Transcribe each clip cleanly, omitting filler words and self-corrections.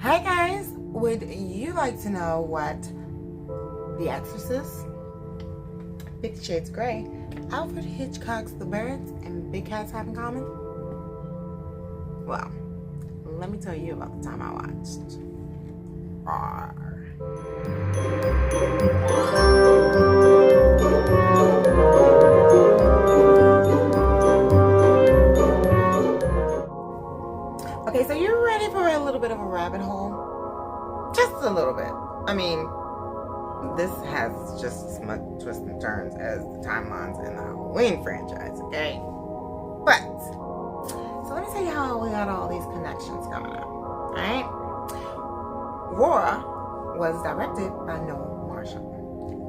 Hi guys, would you like to know what The Exorcist, 50 Shades of Grey, Alfred Hitchcock's The Birds, and Big Cats have in common? Well, let me tell you about the time I watched Roar. Okay, so you're ready for a little bit of a rabbit hole? Just a little bit. I mean, this has just as much twists and turns as the timelines in the Halloween franchise, okay? But, so let me tell you how we got all these connections coming up, alright? Roar was directed by Noel Marshall.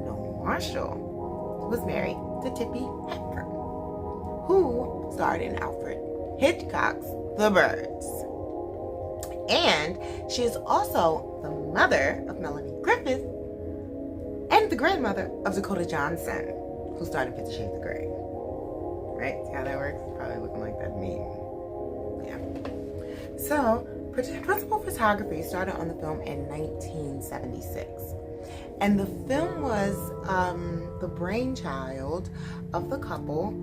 Noel Marshall was married to Tippi Hedren, who starred in Alfred Hitchcock's The Birds. And she is also the mother of Melanie Griffith and the grandmother of Dakota Johnson, who starred in 50 Shades of Grey. Right? See how that works? Probably looking like that meme. Yeah. So, principal photography started on the film in 1976. And the film was the brainchild of the couple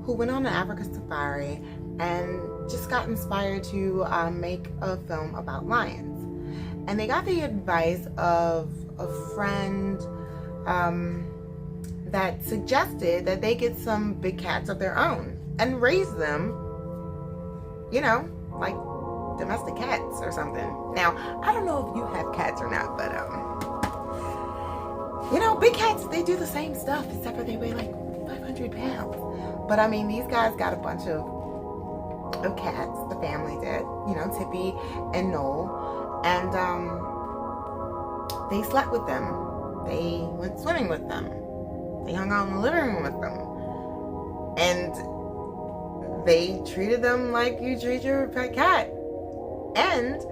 who went on an Africa safari and just got inspired to make a film about lions. And they got the advice of a friend that suggested that they get some big cats of their own and raise them, you know, like domestic cats or something. Now, I don't know if you have cats or not, but you know, big cats, they do the same stuff, except for they weigh like 500 pounds. But I mean, these guys got a bunch of cats, the family did, you know, Tippi and Noel, and they slept with them, they went swimming with them, they hung out in the living room with them, and they treated them like you treat your pet cat, and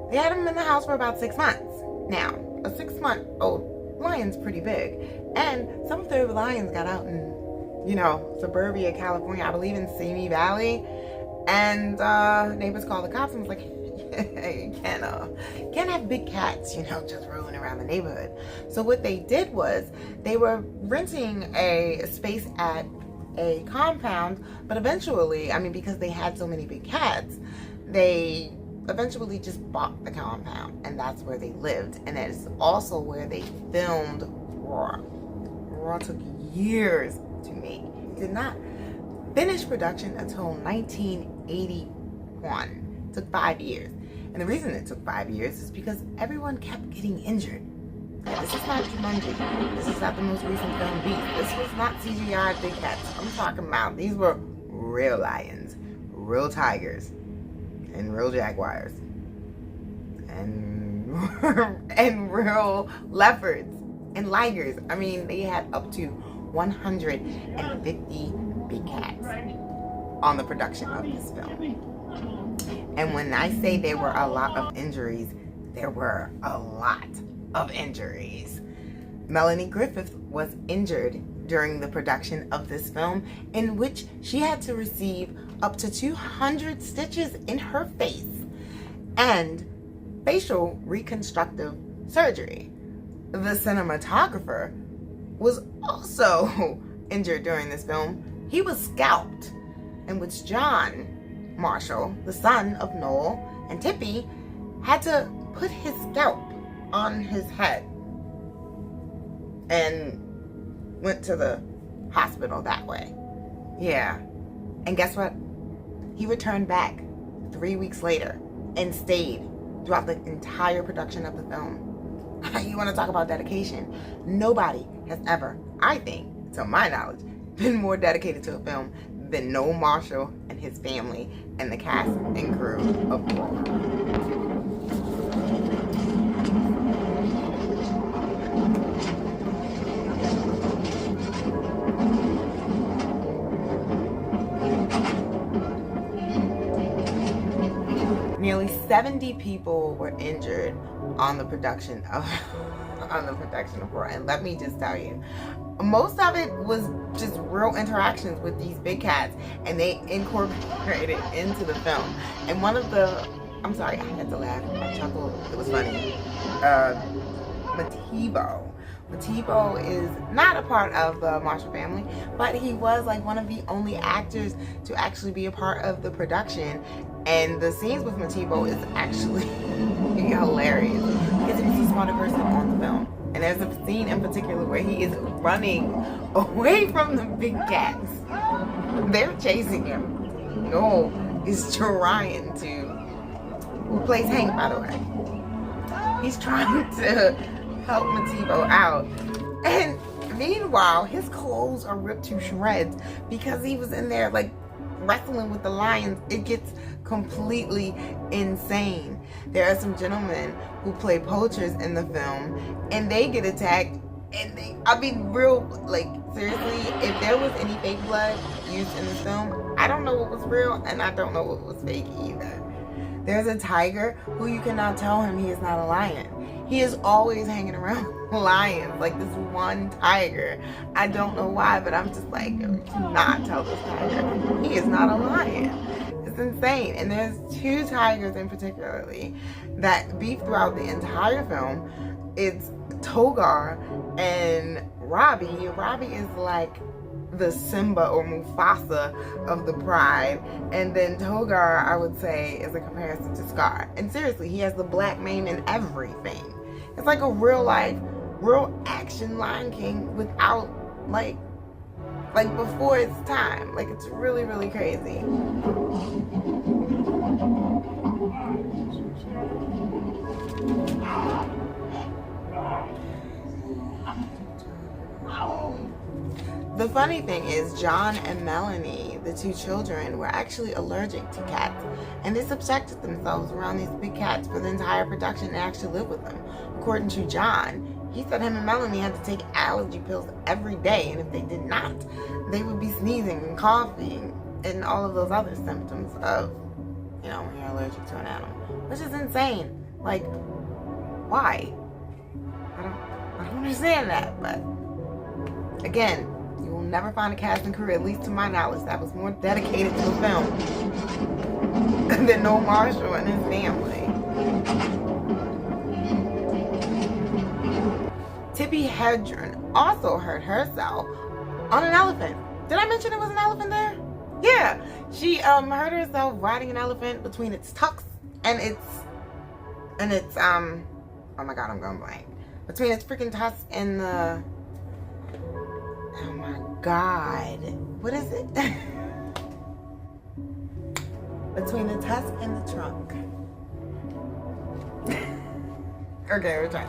they had them in the house for about 6 months. Now, a 6-month-old lion's pretty big, and some of the lions got out in, you know, suburbia California, I believe in Simi Valley. And neighbors called the cops and was like, you can't have big cats, you know, just roaming around the neighborhood. So what they did was they were renting a space at a compound, but eventually, I mean, because they had so many big cats, they eventually just bought the compound, and that's where they lived. And that is also where they filmed Roar. Roar took years to make. It did not finish production until 1981. It took 5 years. And the reason it took 5 years is because everyone kept getting injured. Yeah, this is not Jumanji. This is not the most recent film Beast. This was not CGI big cats. I'm talking about, these were real lions, real tigers, and real jaguars, and and real leopards and ligers. I mean, they had up to 150 big cats on the production of this film. And when I say there were a lot of injuries, there were a lot of injuries. Melanie Griffith was injured during the production of this film, in which she had to receive up to 200 stitches in her face and facial reconstructive surgery. The cinematographer was also injured during this film. He was scalped, in which John Marshall, the son of Noel and Tippi, had to put his scalp on his head and went to the hospital that way. Yeah. And guess what? He returned back 3 weeks later and stayed throughout the entire production of the film. You want to talk about dedication? Nobody has ever, I think, to my knowledge, been more dedicated to a film than Noel Marshall and his family and the cast and crew of Roar. Nearly 70 people were injured on the production of Roar, and let me just tell you, most of it was just real interactions with these big cats, and they incorporated into the film. And one of the I'm sorry, I had to laugh. I chuckled. It was funny. Mativo. Mativo is not a part of the Marshall family, but he was like one of the only actors to actually be a part of the production. And the scenes with Mativo is actually hilarious because he's the smarter person on the film. And there's a scene in particular where he is running away from the big cats. They're chasing him. Noel is trying to, who plays Hank, by the way. He's trying to help Mativo out. And meanwhile, his clothes are ripped to shreds because he was in there like wrestling with the lions. It gets completely insane. There are some gentlemen who play poachers in the film and they get attacked, and real, like, seriously, if there was any fake blood used in the film, I don't know what was real and I don't know what was fake either. There's a tiger who you cannot tell him he is not a lion. He is always hanging around lions, like this one tiger. I don't know why, but I'm just like, you cannot tell this tiger he is not a lion. It's insane. And there's two tigers in particularly that beef throughout the entire film. It's Togar and Robbie. Robbie is like the Simba or Mufasa of the pride, and then Togar, I would say, is a comparison to Scar. And seriously, he has the black mane and everything. It's like a real life, real action Lion King without like before its time. Like, it's really, really crazy. The funny thing is, John and Melanie, the two children, were actually allergic to cats, and they subjected themselves around these big cats for the entire production and actually lived with them. According to John, he said him and Melanie had to take allergy pills every day, and if they did not, they would be sneezing and coughing and all of those other symptoms of, you know, when you're allergic to an animal, which is insane. Like, why? I don't understand that, but again, you will never find a cast and crew, at least to my knowledge, that was more dedicated to the film than Noel Marshall and his family. Tippi Hedren also hurt herself on an elephant. Did I mention there was an elephant there? Yeah, she hurt herself riding an elephant between its tucks and its oh my god, I'm going blank. Between its freaking tusks and the, oh my god, what is it? Between the tusk and the trunk. Okay, we're trying.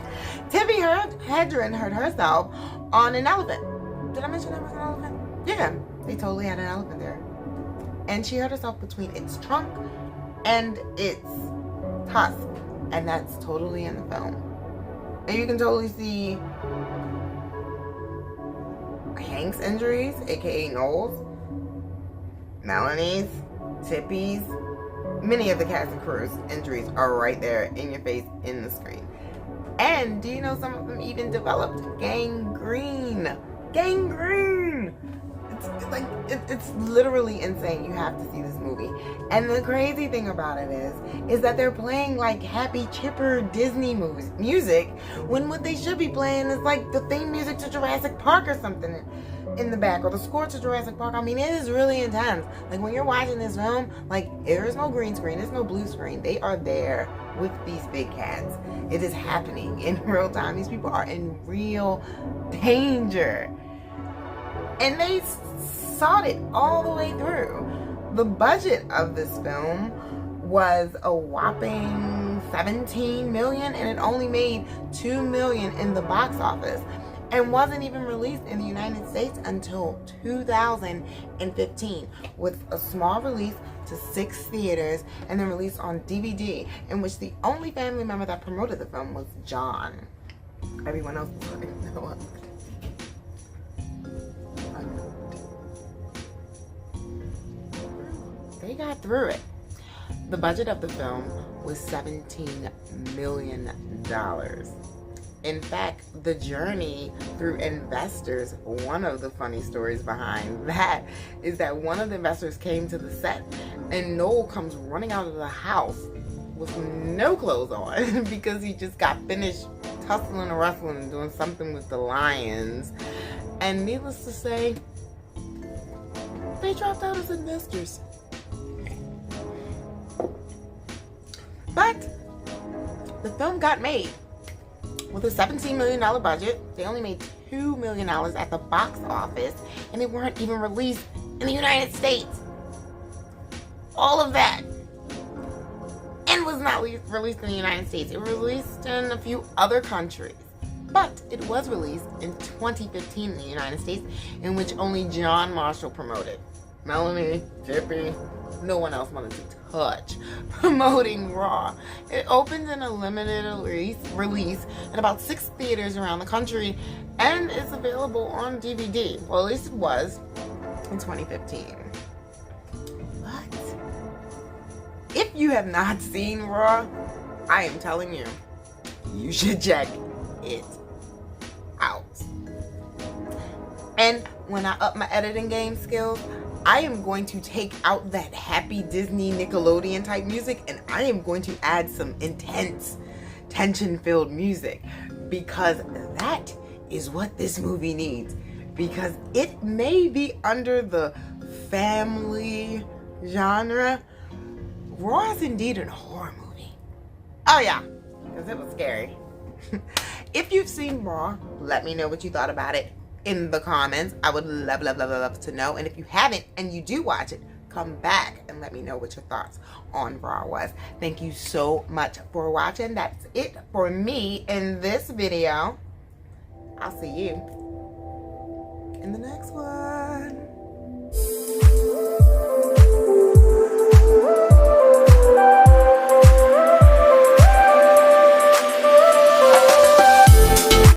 Tippi Hedren hurt herself on an elephant. Did I mention there was an elephant? Yeah, they totally had an elephant there. And she hurt herself between its trunk and its tusk. And that's totally in the film. And you can totally see Hank's injuries, aka Noel's, Melanie's, Tippi's, many of the cast and crew's injuries are right there in your face in the screen. And do you know some of them even developed gangrene? Gangrene! It's literally insane. You have to see this movie. And the crazy thing about it is that they're playing like happy, chipper Disney music when what they should be playing is like the theme music to Jurassic Park or something in the back, or the score to Jurassic Park. I mean, it is really intense. Like, when you're watching this film, like, there is no green screen, there's no blue screen. They are there with these big cats. It is happening in real time. These people are in real danger. And they sought it all the way through. The budget of this film was a whopping $17 million, and it only made $2 million in the box office, and wasn't even released in the United States until 2015, with a small release to 6 theaters and then released on DVD, in which the only family member that promoted the film was John. Everyone else was like, no. They got through it. The budget of the film was $17 million. In fact, the journey through investors, one of the funny stories behind that is that one of the investors came to the set and Noel comes running out of the house with no clothes on because he just got finished tussling and wrestling and doing something with the lions. And needless to say, they dropped out as investors. But the film got made with a $17 million budget. They only made $2 million at the box office, and they weren't even released in the United States. All of that. And was not released in the United States. It was released in a few other countries. But it was released in 2015 in the United States, in which only John Marshall promoted. Melanie, Tippy, no one else wanted to touch promoting Raw. It opened in a limited release in about 6 theaters around the country and is available on DVD. Well, at least it was in 2015. But if you have not seen Raw, I am telling you, you should check it out. And when I up my editing game skills, I am going to take out that happy Disney Nickelodeon type music and I am going to add some intense, tension-filled music, because that is what this movie needs. Because it may be under the family genre, Raw is indeed a horror movie. Oh yeah, because it was scary. If you've seen Raw, let me know what you thought about it in the comments. I would love to know. And if you haven't and you do watch it, come back and let me know what your thoughts on Raw was. Thank you so much for watching. That's it for me in this video. I'll see you in the next one.